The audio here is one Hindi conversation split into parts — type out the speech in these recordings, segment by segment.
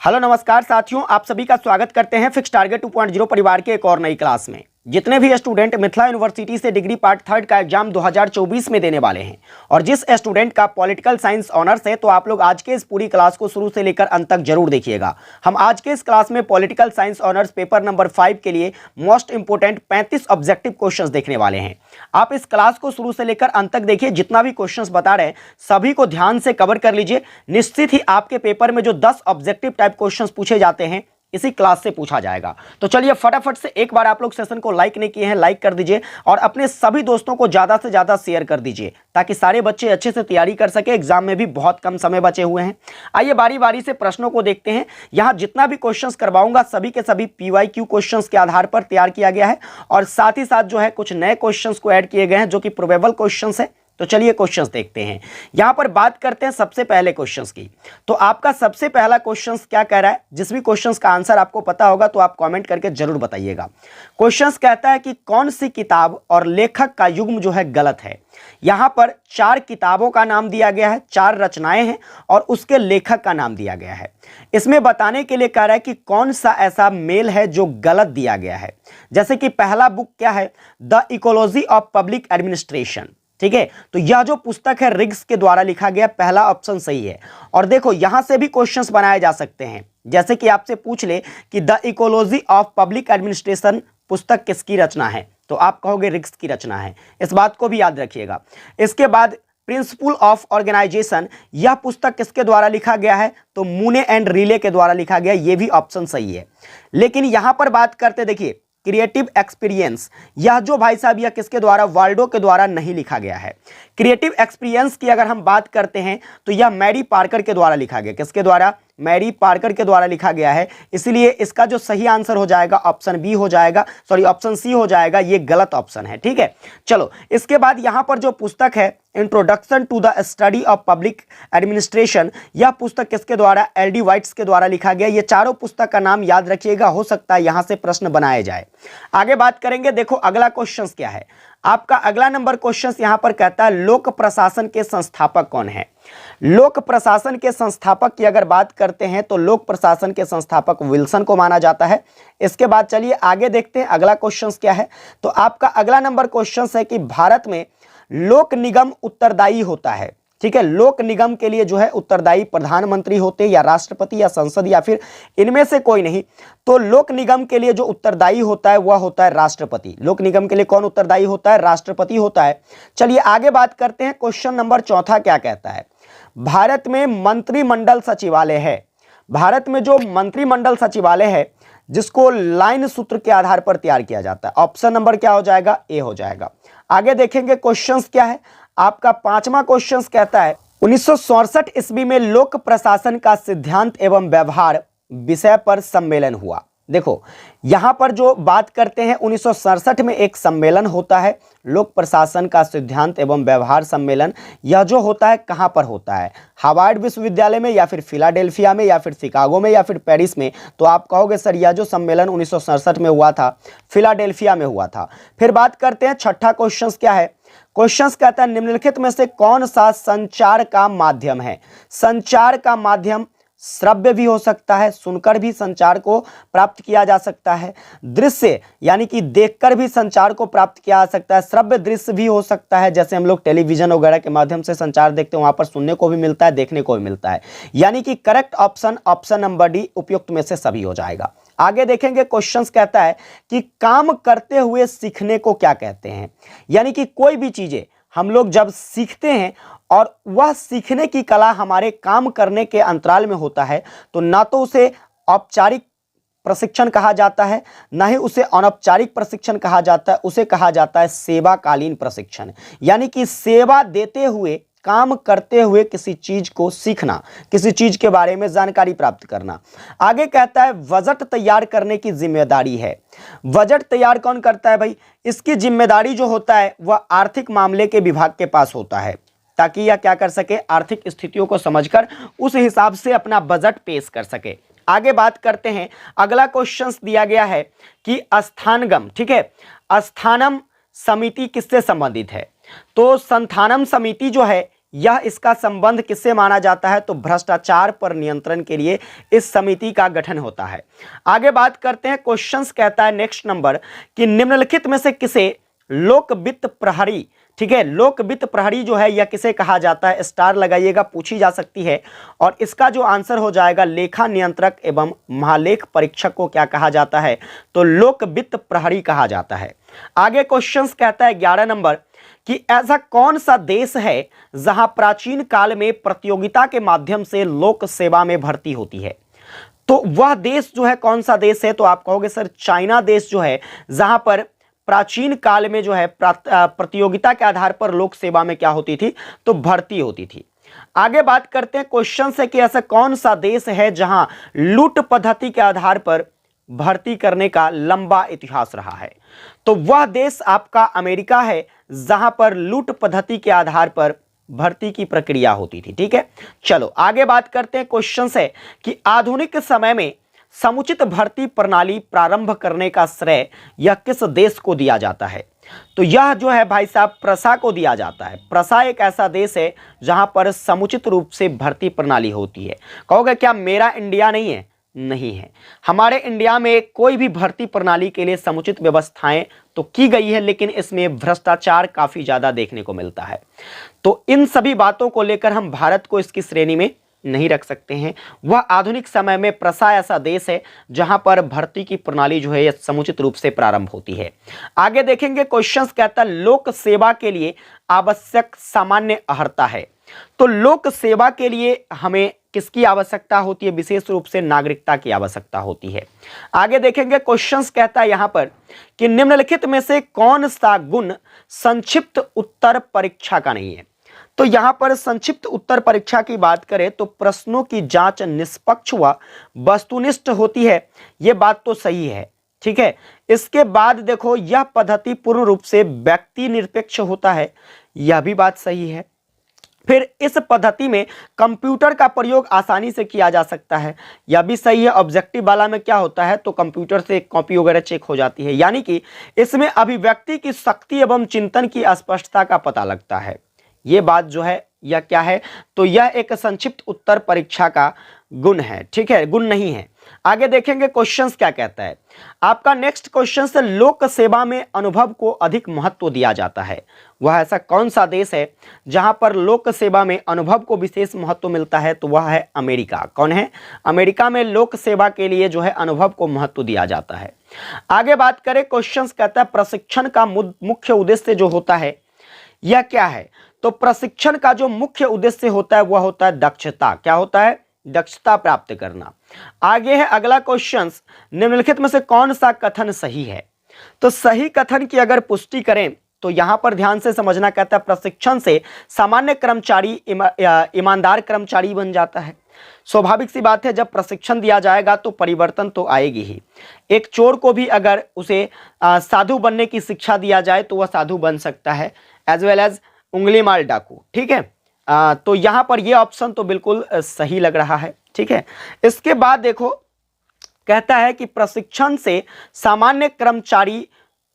हेलो नमस्कार साथियों, आप सभी का स्वागत करते हैं फिक्स टारगेट 2.0 परिवार के एक और नई क्लास में। जितने भी स्टूडेंट मिथिला यूनिवर्सिटी से डिग्री पार्ट 3 का एग्जाम 2024 में देने वाले हैं और जिस स्टूडेंट का पॉलिटिकल साइंस ऑनर्स है, तो आप लोग आज के इस पूरी क्लास को शुरू से लेकर अंत तक जरूर देखिएगा। हम आज के इस क्लास में political science honours paper number 5 के लिए मोस्ट इंपोर्टेंट 35 ऑब्जेक्टिव क्वेश्चंस देखने वाले हैं। आप इस क्लास को शुरू से लेकर अंत तक देखिए, जितना भी क्वेश्चंस बता रहे हैं सभी को ध्यान से कवर कर लीजिए। निश्चित ही आपके पेपर में जो 10 ऑब्जेक्टिव टाइप क्वेश्चंस पूछे जाते हैं इसी क्लास से पूछा जाएगा। तो चलिए फटाफट से एक बार आप लोग सेशन को लाइक नहीं किए हैं, लाइक कर दीजिए और अपने सभी दोस्तों को ज्यादा से ज्यादा शेयर कर दीजिए ताकि सारे बच्चे अच्छे से तैयारी कर सके। एग्जाम में भी बहुत कम समय बचे हुए हैं। आइए बारी बारी से प्रश्नों को देखते हैं। यहां जितना भी क्वेश्चंस करवाऊंगा सभी के सभी PYQ क्वेश्चंस के आधार पर तैयार किया गया है और साथ ही साथ जो है कुछ नए क्वेश्चंस को ऐड किए गए हैं जो कि प्रोबेबल क्वेश्चंस है। तो चलिए क्वेश्चंस देखते हैं। यहां पर बात करते हैं सबसे पहले क्वेश्चंस की। तो आपका सबसे पहला क्वेश्चंस क्या कह रहा है? जिस भी क्वेश्चंस का आंसर आपको पता होगा तो आप कमेंट करके जरूर बताइएगा। क्वेश्चंस कहता है कि कौन सी किताब और लेखक का युग्म जो है गलत है। यहां पर 4 किताबों का नाम दिया गया है, 4 रचनाएं हैं और उसके लेखक का नाम दिया गया है। इसमें बताने के लिए कह रहा है कि कौन सा ऐसा मेल है जो गलत दिया गया है। जैसे कि पहला बुक क्या है, the ecology of public administration. ठीक है, तो यह जो पुस्तक है रिग्स के द्वारा लिखा गया, पहला ऑप्शन सही है। और देखो यहां से भी क्वेश्चंस बनाए जा सकते हैं। जैसे कि आपसे पूछ ले कि the ecology of public administration पुस्तक किसकी रचना है, तो आप कहोगे रिग्स की रचना है। इस बात को भी याद रखिएगा। इसके बाद प्रिंसिपल ऑफ ऑर्गेनाइजेशन, यह पुस्तक किसके द्वारा लिखा गया है, तो मूने एंड रिले के द्वारा लिखा गया। यह भी ऑप्शन सही है। लेकिन यहां पर बात करते, देखिए क्रिएटिव एक्सपीरियंस, यह जो भाई साहब यह किसके द्वारा, वाल्डो के द्वारा नहीं लिखा गया है। क्रिएटिव एक्सपीरियंस की अगर हम बात करते हैं तो यह मैरी पार्कर के द्वारा लिखा गया। किसके द्वारा? मैरी पार्कर के द्वारा लिखा गया है। इसलिए इसका जो सही आंसर हो जाएगा ऑप्शन बी हो जाएगा, सॉरी ऑप्शन सी हो जाएगा। ये गलत ऑप्शन है। ठीक है, चलो इसके बाद यहां पर जो पुस्तक है introduction to the study of public administration, यह पुस्तक किसके द्वारा, LD वाइट्स के द्वारा लिखा गया। ये चारों पुस्तक का नाम याद रखिएगा, हो सकता है यहां से प्रश्न बनाए जाए। आगे बात करेंगे। देखो अगला क्वेश्चन क्या है आपका। अगला नंबर क्वेश्चन यहां पर कहता है लोक प्रशासन के संस्थापक कौन है। लोक प्रशासन के संस्थापक की अगर बात करते हैं तो लोक प्रशासन के संस्थापक विल्सन को माना जाता है। इसके बाद चलिए आगे देखते हैं अगला क्वेश्चन क्या है। तो आपका अगला नंबर क्वेश्चन है कि भारत में लोक निगम उत्तरदायी होता है। ठीक है, लोक निगम के लिए जो है उत्तरदायी प्रधानमंत्री होते हैं या राष्ट्रपति या संसद या फिर इनमें से कोई नहीं। तो लोक निगम के लिए जो उत्तरदायी होता है वह होता है राष्ट्रपति। लोक निगम के लिए कौन उत्तरदायी होता है? राष्ट्रपति होता है। चलिए आगे बात करते हैं। क्वेश्चन नंबर 4 क्या कहता है, भारत में मंत्रिमंडल सचिवालय है। भारत में जो मंत्रिमंडल सचिवालय है जिसको लाइन सूत्र के आधार पर तैयार किया जाता है, ऑप्शन नंबर क्या हो जाएगा? ए हो जाएगा। आगे देखेंगे क्वेश्चंस क्या है आपका। 5वां क्वेश्चन कहता है 1967 ईस्वी में लोक प्रशासन का सिद्धांत एवं व्यवहार विषय पर सम्मेलन हुआ। देखो यहां पर जो बात करते हैं 1967 में एक सम्मेलन होता है लोक प्रशासन का सिद्धांत एवं व्यवहार सम्मेलन। यह जो होता है कहां पर होता है, हार्वर्ड विश्वविद्यालय में या फिर फिलाडेल्फिया में या फिर शिकागो में या फिर पेरिस में। तो आप कहोगे सर यह जो सम्मेलन 1967 में हुआ था फिलाडेल्फिया में हुआ था। फिर बात करते हैं 6ठा क्वेश्चन क्या है। क्वेश्चन कहता है निम्नलिखित में से कौन सा संचार का माध्यम है। संचार का माध्यम श्रव्य भी हो सकता है, सुनकर भी संचार को प्राप्त किया जा सकता है। दृश्य यानी कि देखकर भी संचार को प्राप्त किया जा सकता है। श्रव्य दृश्य भी हो सकता है, जैसे हम लोग टेलीविजन वगैरह के माध्यम से संचार देखते हैं, वहां पर सुनने को भी मिलता है, देखने को भी मिलता है। यानी कि correct option option number D उपयुक्त में से सभी हो जाएगा। आगे देखेंगे क्वेश्चंस कहता है कि काम करते हुए सीखने को क्या कहते हैं। यानी कि कोई भी चीजें हम लोग जब सीखते हैं और वह सीखने की कला हमारे काम करने के अंतराल में होता है तो ना तो उसे औपचारिक प्रशिक्षण कहा जाता है, ना ही उसे अनौपचारिक प्रशिक्षण कहा जाता है, उसे कहा जाता है सेवाकालीन प्रशिक्षण। यानी कि सेवा देते हुए, काम करते हुए किसी चीज को सीखना, किसी चीज के बारे में जानकारी प्राप्त करना। आगे कहता है बजट तैयार करने की जिम्मेदारी है। बजट तैयार कौन करता है भाई? इसकी जिम्मेदारी जो होता है वह आर्थिक मामले के विभाग के पास होता है, ताकि यह क्या कर सके, आर्थिक स्थितियों को समझकर उस हिसाब से अपना बजट पेश कर सके। आगे बात करते हैं। अगला क्वेश्चन दिया गया है कि स्थानगम, ठीक है, स्थानम समिति किससे संबंधित है। तो संस्थानम समिति जो है यह इसका संबंध किससे माना जाता है? तो भ्रष्टाचार पर नियंत्रण के लिए इस समिति का गठन होता है। आगे बात करते हैं, क्वेश्चंस कहता है नेक्स्ट नंबर कि निम्नलिखित में से किसे लोक वित्त प्रहरी, ठीक है, लोक वित्त प्रहरी जो है यह किसे कहा जाता है? स्टार लगाइएगा, पूछी जा सकती है। और इसका जो आंसर हो जाएगा लेखा नियंत्रक एवं महालेख परीक्षक को क्या कहा जाता है? तो लोक वित्त प्रहरी कहा जाता है। आगे क्वेश्चंस कहता है 11 नंबर कि ऐसा कौन सा देश है जहां प्राचीन काल में प्रतियोगिता के माध्यम से लोक सेवा में भर्ती होती है? तो वह देश जो है कौन सा देश है? तो आप कहोगे सर चाइना देश जो है, जहां पर प्राचीन काल में जो है प्रतियोगिता के आधार पर लोक सेवा में क्या होती थी? तो भर्ती होती थी। आगे बात करते हैं, क्वेश्चन है कि ऐसा कौन सा देश है जहां लूट पद्धति के आधार पर भर्ती करने का लंबा इतिहास रहा है? तो वह देश आपका अमेरिका है, जहां पर लूट पद्धति के आधार पर भर्ती की प्रक्रिया होती थी। ठीक है, चलो आगे बात करते हैं। क्वेश्चन है कि आधुनिक समय में समुचित भर्ती प्रणाली प्रारंभ करने का श्रेय यह किस देश को दिया जाता है? तो यह जो है भाई साहब प्रसा को दिया जाता है। प्रसा एक ऐसा देश है जहां पर समुचित रूप से भर्ती प्रणाली होती है। कहोगे क्या मेरा इंडिया नहीं है? नहीं है, हमारे इंडिया में कोई भी भर्ती प्रणाली के लिए समुचित व्यवस्थाएं तो की गई है, लेकिन इसमें भ्रष्टाचार काफी ज्यादा देखने को मिलता है। तो इन सभी बातों को लेकर हम भारत को इसकी श्रेणी में नहीं रख सकते हैं। वह आधुनिक समय में प्रसा ऐसा देश है जहां पर भर्ती की प्रणाली जो है यह समुचित रूप से प्रारंभ होती है। आगे देखेंगे, क्वेश्चंस कहता है लोक सेवा के लिए आवश्यक सामान्य अर्हता है। तो लोक सेवा के लिए हमें किसकी आवश्यकता होती है? विशेष रूप से नागरिकता की आवश्यकता होती है। आगे देखेंगे, क्वेश्चंस कहता है यहां पर कि निम्नलिखित में से कौन सा गुण संक्षिप्त उत्तर परीक्षा का नहीं है? तो यहां पर संक्षिप्त उत्तर परीक्षा की बात करें तो प्रश्नों की जांच निष्पक्ष व वस्तुनिष्ठ होती है, यह बात तो सही है। ठीक है, इसके बाद देखो यह पद्धति पूर्ण रूप से व्यक्ति निरपेक्ष होता है, यह भी बात सही है। फिर इस पद्धति में कंप्यूटर का प्रयोग आसानी से किया जा सकता है, यह भी सही है। ऑब्जेक्टिव वाला में क्या होता है? तो कंप्यूटर से कॉपी वगैरह चेक हो जाती है, यानी कि इसमें अभिव्यक्ति की शक्ति एवं चिंतन की स्पष्टता का पता लगता है। ये बात जो है यह क्या है? तो यह एक संक्षिप्त उत्तर परीक्षा का गुण है। ठीक है, गुण नहीं है। आगे देखेंगे क्वेश्चंस क्या कहता है। आपका नेक्स्ट क्वेश्चन से लोक सेवा में अनुभव को अधिक महत्व दिया जाता है। वह ऐसा कौन सा देश है जहां पर लोक सेवा में अनुभव को विशेष महत्व मिलता है? तो वह है अमेरिका। कौन है? अमेरिका में लोक सेवा के लिए जो है अनुभव को महत्व दिया जाता है। आगे बात करें, क्वेश्चंस कहता है प्रशिक्षण का मुख्य उद्देश्य जो होता है यह क्या है? तो प्रशिक्षण का जो मुख्य उद्देश्य होता है वह होता है दक्षता। क्या होता है? दक्षता प्राप्त करना। आगे है अगला क्वेश्चन, निम्नलिखित में से कौन सा कथन सही है? तो सही कथन की अगर पुष्टि करें तो यहां पर ध्यान से समझना, कहता है प्रशिक्षण से सामान्य कर्मचारी ईमानदार कर्मचारी बन जाता है। स्वाभाविक सी बात है, जब प्रशिक्षण दिया जाएगा तो परिवर्तन तो आएगी ही। एक चोर को भी अगर उसे साधु बनने की शिक्षा दिया जाए तो वह साधु बन सकता है, एज वेल एज उंगली माल डाकू। ठीक है, तो यहां पर यह ऑप्शन तो बिल्कुल सही लग रहा है। ठीक है, इसके बाद देखो कहता है कि प्रशिक्षण से सामान्य कर्मचारी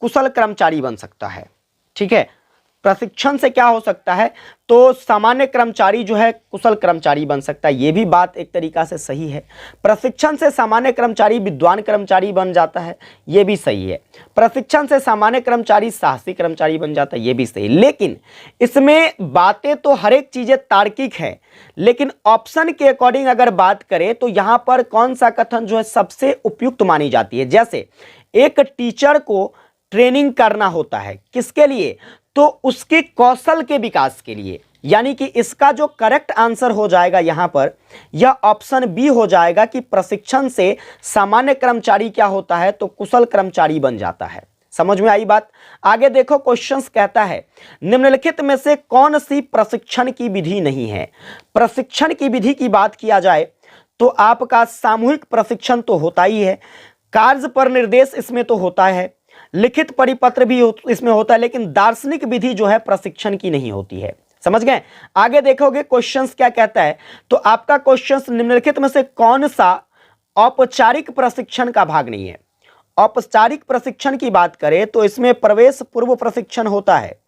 कुशल कर्मचारी बन सकता है। ठीक है, प्रशिक्षण से क्या हो सकता है? तो सामान्य कर्मचारी जो है कुशल कर्मचारी बन सकता है, यह भी बात एक तरीका से सही है। प्रशिक्षण से सामान्य कर्मचारी विद्वान कर्मचारी बन जाता है, यह भी सही है। प्रशिक्षण से सामान्य कर्मचारी साहसी कर्मचारी बन जाता है, यह भी सही। लेकिन इसमें बातें तो हर एक चीजें तार्किक है, लेकिन ऑप्शन के अकॉर्डिंग अगर बात करें तो यहां पर कौन सा कथन जो है सबसे उपयुक्त मानी जाती है? जैसे एक टीचर को ट्रेनिंग करना होता है, किसके लिए? तो उसके कौशल के विकास के लिए, यानी कि इसका जो करेक्ट आंसर हो जाएगा यहां पर यह ऑप्शन बी हो जाएगा कि प्रशिक्षण से सामान्य कर्मचारी क्या होता है? तो कुशल कर्मचारी बन जाता है। समझ में आई बात? आगे देखो क्वेश्चंस कहता है निम्नलिखित में से कौन सी प्रशिक्षण की विधि नहीं है? प्रशिक्षण की विधि की बात किया जाए तो आपका सामूहिक प्रशिक्षण तो होता ही है, कार्य पर निर्देश इसमें तो होता है, लिखित परिपत्र भी इसमें होता है, लेकिन दार्शनिक विधि जो है प्रशिक्षण की नहीं होती है। समझ गए? आगे देखोगे क्वेश्चंस क्या कहता है। तो आपका क्वेश्चंस निम्नलिखित में से कौन सा औपचारिक प्रशिक्षण का भाग नहीं है? औपचारिक प्रशिक्षण की बात करें तो इसमें प्रवेश पूर्व प्रशिक्षण होता है,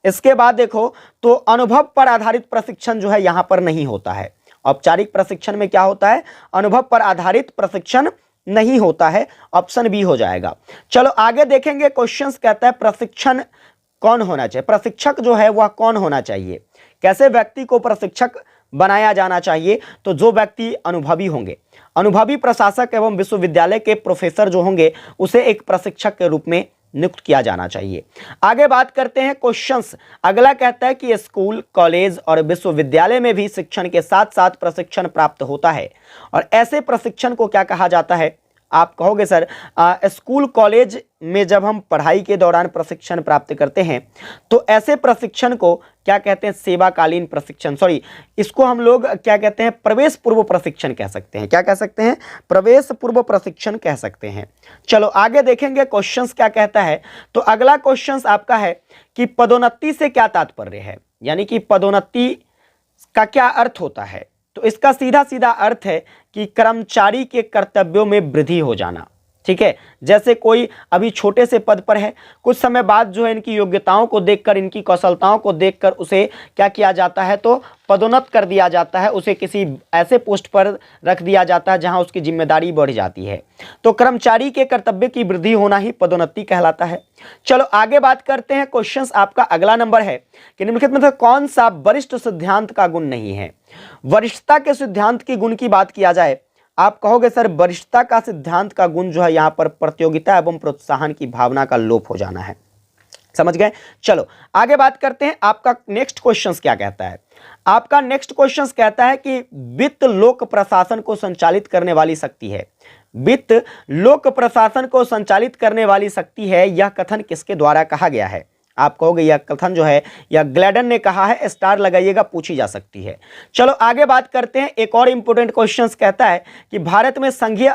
इसके बाद देखो तो अनुभव पर आधारित प्रशिक्षण जो है यहां पर नहीं होता है। औपचारिक प्रशिक्षण में क्या होता है, अनुभव पर आधारित प्रशिक्षण नहीं होता है, ऑप्शन बी हो जाएगा। चलो आगे देखेंगे, क्वेश्चंस कहता है प्रशिक्षण कौन होना चाहिए, प्रशिक्षक जो है वह कौन होना चाहिए, कैसे व्यक्ति को प्रशिक्षक बनाया जाना चाहिए। तो जो व्यक्ति अनुभवी होंगे, अनुभवी प्रशासक एवं विश्वविद्यालय के प्रोफेसर जो होंगे उसे एक प्रशिक्षक के रूप में नियुक्त किया जाना चाहिए। आगे बात करते हैं क्वेश्चंस। अगला कहता है कि स्कूल, कॉलेज और विश्वविद्यालय में भी शिक्षण के साथ साथ प्रशिक्षण प्राप्त होता है और ऐसे प्रशिक्षण को क्या कहा जाता है। आप कहोगे सर स्कूल कॉलेज में जब हम पढ़ाई के दौरान प्रशिक्षण प्राप्त करते हैं तो ऐसे प्रशिक्षण को क्या कहते हैं, सेवाकालीन प्रशिक्षण, सॉरी इसको हम लोग क्या कहते हैं, प्रवेश पूर्व प्रशिक्षण कह सकते हैं। क्या कह सकते हैं, प्रवेश पूर्व प्रशिक्षण कह सकते हैं। चलो आगे देखेंगे क्वेश्चंस क्या कहता है। तो अगला क्वेश्चंस आपका है कि पदोन्नति से क्या तात्पर्य है, यानी कि पदोन्नति का क्या अर्थ होता है। तो इसका सीधा सीधा अर्थ है कि कर्मचारी के कर्तव्यों में वृद्धि हो जाना। ठीक है, जैसे कोई अभी छोटे से पद पर है, कुछ समय बाद जो है इनकी योग्यताओं को देखकर, इनकी कौशलताओं को देखकर उसे क्या किया जाता है, तो पदोन्नत कर दिया जाता है, उसे किसी ऐसे पोस्ट पर रख दिया जाता है जहां उसकी जिम्मेदारी बढ़ जाती है। तो कर्मचारी के कर्तव्य की वृद्धि होना ही पदोन्नति कहलाता है। चलो आगे बात करते हैं। क्वेश्चंस आपका अगला नंबर है कि निम्नलिखित में से कौन सा वरिष्ठ सिद्धांत का गुण नहीं है। वरिष्ठता के सिद्धांत की गुण की बात किया जाए, आप कहोगे सर वरिष्ठता का सिद्धांत का गुण जो है यहां पर प्रतियोगिता एवं प्रोत्साहन की भावना का लोप हो जाना है। समझ गए। चलो आगे बात करते हैं। आपका नेक्स्ट क्वेश्चंस क्या कहता है। आपका नेक्स्ट क्वेश्चंस कहता है कि वित्त लोक प्रशासन को संचालित करने वाली शक्ति है। वित्त लोक प्रशासन को संचालित करने वाली शक्ति है, यह कथन किसके द्वारा कहा गया है। आप कहोगे यह कथन जो है यह ग्लैडन ने कहा है, स्टार लगाइएगा, पूछी जा सकती है। चलो आगे बात करते हैं। एक और इंपॉर्टेंट क्वेश्चंस कहता है कि भारत में संघीय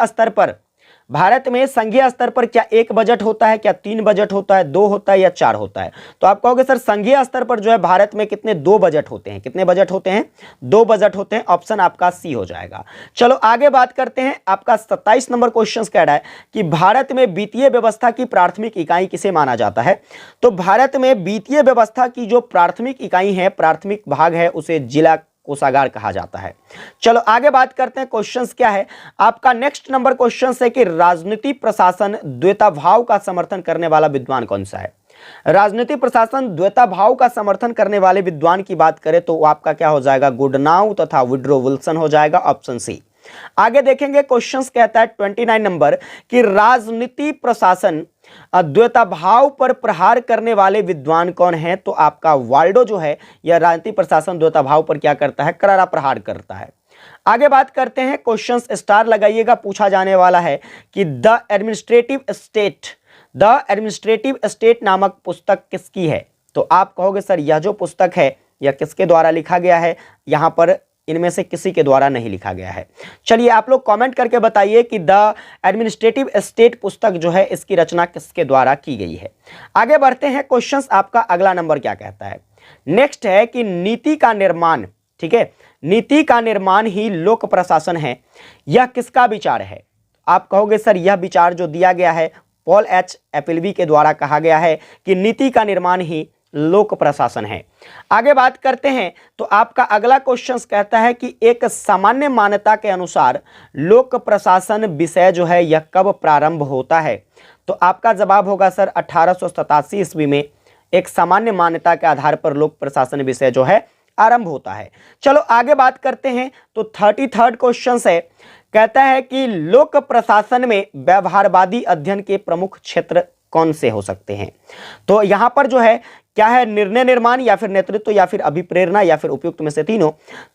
स्तर पर क्या एक बजट होता है, क्या 3 बजट होता है, 2 होता है या 4 होता है। तो आप कहोगे सर संघीय स्तर पर जो है भारत में कितने 2 बजट होते हैं। कितने बजट होते हैं, 2 बजट होते हैं। ऑप्शन आपका सी हो जाएगा। चलो आगे बात करते हैं। आपका 27 नंबर क्वेश्चन कह रहा है कि भारत में वित्तीय व्यवस्था की प्राथमिक इकाई किसे माना जाता है। तो भारत में वित्तीय व्यवस्था की जो प्राथमिक इकाई है, प्राथमिक भाग है, उसे जिला कोषागार कहा जाता है। चलो आगे बात करते हैं। क्वेश्चंस क्या है आपका नेक्स्ट नंबर क्वेश्चंस है कि राजनीति प्रशासन द्वैताभाव का समर्थन करने वाला विद्वान कौन सा है। राजनीति प्रशासन द्वैताभाव का समर्थन करने वाले विद्वान की बात करें तो आपका क्या हो जाएगा, गुडनाउ तथा वुड्रो विल्सन हो जाएगा, ऑप्शन सी। आगे देखेंगे क्वेश्चंस कहता है 29 नंबर कि राजनीति प्रशासन द्वैताभाव पर प्रहार करने वाले विद्वान कौन है। तो आपका वाल्डो जो है यह राजनीति प्रशासन द्वैताभाव पर क्या करता है, करारा प्रहार करता है। आगे बात करते हैं। क्वेश्चंस स्टार लगाइएगा, पूछा जाने वाला है कि द एडमिनिस्ट्रेटिव स्टेट नामक पुस्तक किसकी है। तो आप कहोगे सर यह जो पुस्तक है यह किसके द्वारा लिखा गया है। यहां पर इनमें से किसी के द्वारा नहीं लिखा गया है। चलिए आप लोग कमेंट करके बताइए कि द एडमिनिस्ट्रेटिव स्टेट पुस्तक जो है इसकी रचना किसके द्वारा की गई है। आगे बढ़ते हैं। क्वेश्चंस आपका अगला नंबर क्या कहता है। नेक्स्ट है कि नीति का निर्माण, ठीक है, नीति का निर्माण ही लोक प्रशासन है, यह किसका विचार है। आप कहोगे सर यह विचार जो दिया गया है पॉल एच एपलबी के द्वारा कहा गया है कि नीति का निर्माण ही लोक प्रशासन है। आगे बात करते हैं। तो आपका अगला क्वेश्चन कहता है कि एक सामान्य मान्यता के अनुसार लोक प्रशासन विषय जो है यह कब प्रारंभ होता है। तो आपका जवाब होगा सर 1887 ईस्वी में एक सामान्य मान्यता के आधार पर लोक प्रशासन विषय जो है आरंभ होता है। चलो आगे बात करते हैं। तो 33rd क्वेश्चन है, कहता है कि लोक प्रशासन में व्यवहारवादी अध्ययन के प्रमुख क्षेत्र कौन से हो सकते हैं। तो यहां पर जो है क्या है, निर्णय निर्माण या फिर नेतृत्व या फिर अभिप्रेरणा या फिर उपयुक्त में से तीनों।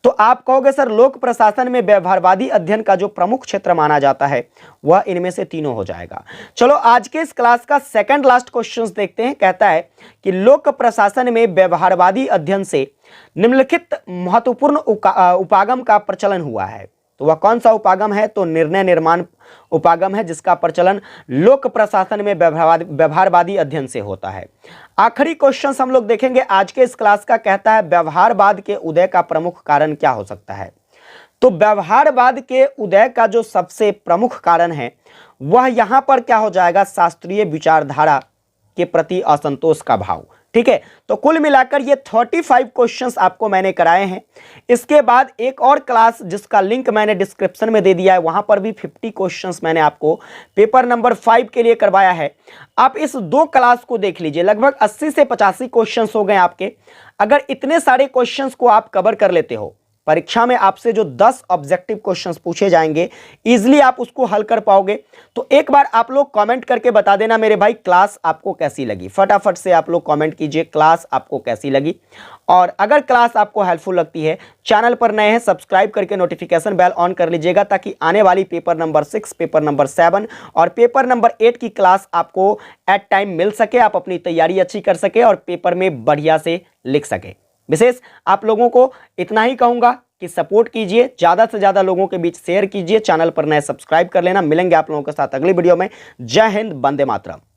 तो आप कहोगे सर लोक प्रशासन में व्यवहारवादी अध्ययन का जो प्रमुख क्षेत्र माना जाता है वह इनमें से तीनों हो जाएगा। चलो आज के इस क्लास का सेकंड लास्ट क्वेश्चन देखते हैं। कहता है कि लोक प्रशासन में व्यवहारवादी अध्ययन से निम्नलिखित महत्वपूर्ण उपागम का प्रचलन हुआ है। तो वह कौन सा उपागम है। तो निर्णय निर्माण उपागम है जिसका प्रचलन लोक प्रशासन में व्यवहारवादी अध्ययन से होता है। आखिरी क्वेश्चन हम लोग देखेंगे आज के इस क्लास का। कहता है व्यवहारवाद के उदय का प्रमुख कारण क्या हो सकता है। तो व्यवहारवाद के उदय का जो सबसे प्रमुख कारण है वह यहां पर क्या हो जाएगा, शास्त्रीय विचारधारा के प्रति असंतोष का भाव। ठीक है, तो कुल मिलाकर ये 35 क्वेश्चंस आपको मैंने कराए हैं। इसके बाद एक और क्लास जिसका लिंक मैंने डिस्क्रिप्शन में दे दिया है, वहां पर भी 50 क्वेश्चंस मैंने आपको पेपर नंबर 5 के लिए करवाया है। आप इस 2 क्लास को देख लीजिए, लगभग 80 से 85 क्वेश्चंस हो गए आपके। अगर इतने सारे क्वेश्चंस को आप कवर कर लेते हो, परीक्षा में आपसे जो 10 ऑब्जेक्टिव क्वेश्चंस पूछे जाएंगे, इजीली आप उसको हल कर पाओगे। तो एक बार आप लोग कमेंट करके बता देना मेरे भाई, क्लास आपको कैसी लगी। फटाफट से आप लोग कमेंट कीजिए क्लास आपको कैसी लगी। और अगर क्लास आपको हेल्पफुल लगती है, चैनल पर नए हैं, सब्सक्राइब करके नोटिफिकेशन बेल ऑन कर लीजिएगा, ताकि आने वाली पेपर नंबर 6, पेपर नंबर 7 और पेपर नंबर 8 की क्लास आपको एट टाइम मिल सके, आप अपनी तैयारी अच्छी कर सके और पेपर में बढ़िया से लिख सके। विशेष आप लोगों को इतना ही कहूंगा कि सपोर्ट कीजिए, ज्यादा से ज्यादा लोगों के बीच शेयर कीजिए, चैनल पर नए सब्सक्राइब कर लेना। मिलेंगे आप लोगों के साथ अगली वीडियो में। जय हिंद, वंदे मातरम।